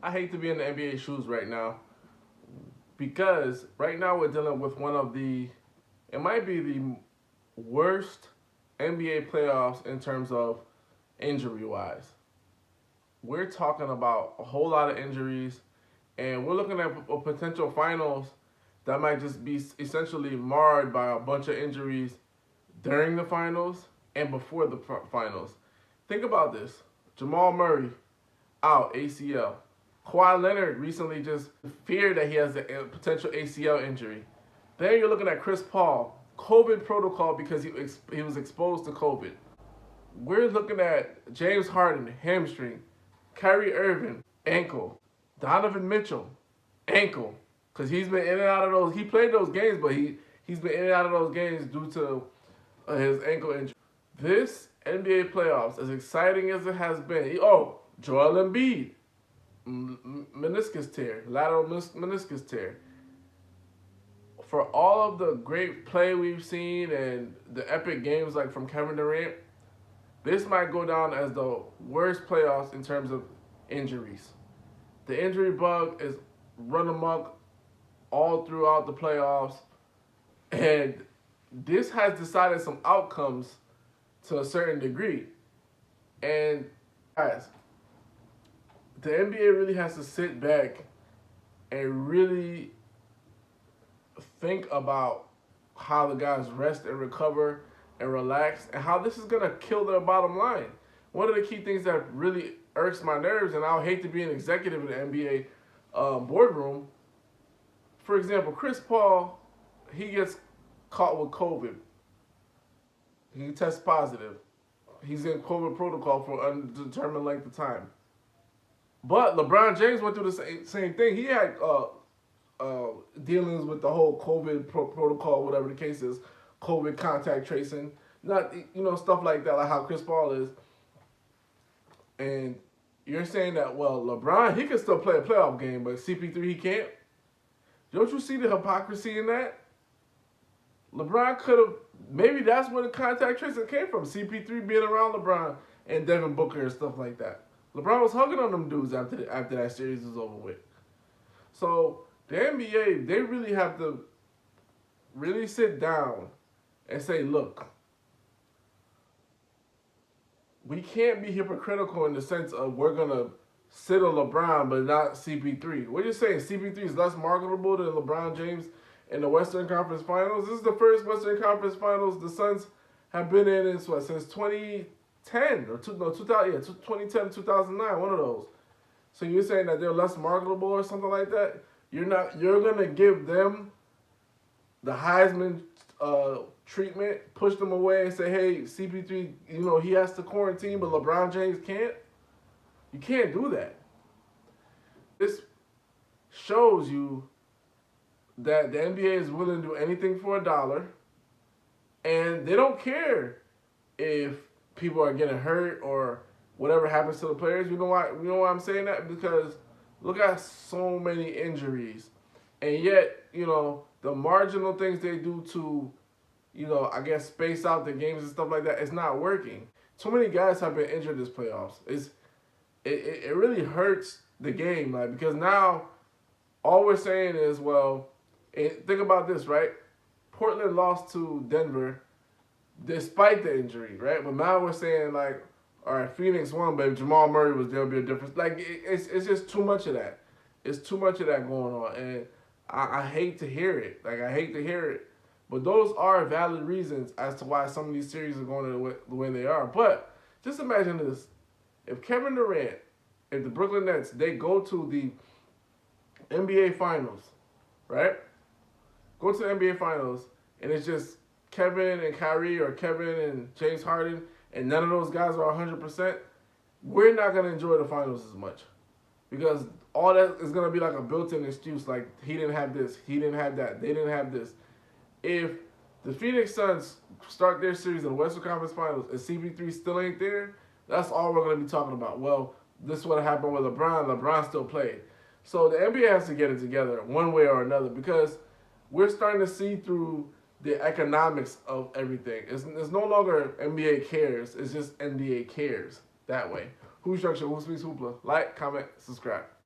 I hate to be in the NBA shoes right now because right now we're dealing with one of it might be the worst NBA playoffs in terms of injury wise. We're talking about a whole lot of injuries, and we're looking at a potential finals that might just be essentially marred by a bunch of injuries during the finals and before the finals. Think about this: Jamal Murray out ACL. Kawhi Leonard recently just feared that he has a potential ACL injury. Then you're looking at Chris Paul, COVID protocol because he was exposed to COVID. We're looking at James Harden, hamstring, Kyrie Irving, ankle, Donovan Mitchell, ankle, because he's been in and out of those. He played those games, but he's been in and out of those games due to his ankle injury. This NBA playoffs, as exciting as it has been, Joel Embiid, meniscus tear, lateral meniscus tear. For all of the great play we've seen and the epic games like from Kevin Durant, this might go down as the worst playoffs in terms of injuries. The injury bug is run amok all throughout the playoffs, and this has decided some outcomes to a certain degree. And guys, the NBA really has to sit back and really think about how the guys rest and recover and relax and how this is going to kill their bottom line. One of the key things that really irks my nerves, and I'll hate to be an executive in the NBA boardroom, for example, Chris Paul, he gets caught with COVID. He tests positive. He's in COVID protocol for undetermined length of time. But LeBron James went through the same thing. He had dealings with the whole COVID protocol, whatever the case is, COVID contact tracing, not stuff like that, like how Chris Paul is. And you're saying that, well, LeBron, he can still play a playoff game, but CP3 he can't. Don't you see the hypocrisy in that? LeBron could have, maybe that's where the contact tracing came from. CP3 being around LeBron and Devin Booker and stuff like that. LeBron was hugging on them dudes after that series was over with. So the NBA, they really have to really sit down and say, look, we can't be hypocritical in the sense of we're going to sit on LeBron but not CP3. We're just saying CP3 is less marketable than LeBron James in the Western Conference Finals. This is the first Western Conference Finals the Suns have been in since 2010 or 2010, 2009, one of those. So you're saying that they're less marketable or something like that? You're going to give them the Heisman treatment, push them away and say, hey, CP3, he has to quarantine, but LeBron James can't? You can't do that. This shows you that the NBA is willing to do anything for $1, and they don't care if people are getting hurt or whatever happens to the players. You know why I'm saying that? Because look at so many injuries, and yet, the marginal things they do to, I guess space out the games and stuff like that, it's not working. Too many guys have been injured this playoffs. It really hurts the game, like, because now all we're saying is, well, think about this, right? Portland lost to Denver despite the injury, right? But now we're saying, like, all right, Phoenix won, but if Jamal Murray was there, would be a difference. Like, it's just too much of that. It's too much of that going on, and I hate to hear it. Like, I hate to hear it. But those are valid reasons as to why some of these series are going the way they are. But just imagine this. If Kevin Durant, if the Brooklyn Nets, they go to the NBA Finals, right? Go to the NBA Finals, and it's just Kevin and Kyrie or Kevin and James Harden, and none of those guys are 100%, we're not going to enjoy the finals as much. Because all that is going to be like a built-in excuse, like he didn't have this, he didn't have that, they didn't have this. If the Phoenix Suns start their series in the Western Conference Finals and CP3 still ain't there, that's all we're going to be talking about. Well, this is what happened with LeBron. LeBron still played. So the NBA has to get it together one way or another, because we're starting to see through the economics of everything. It's no longer NBA cares. It's just NBA cares that way. Who's Junction? Who speaks hoopla? Like, comment, subscribe.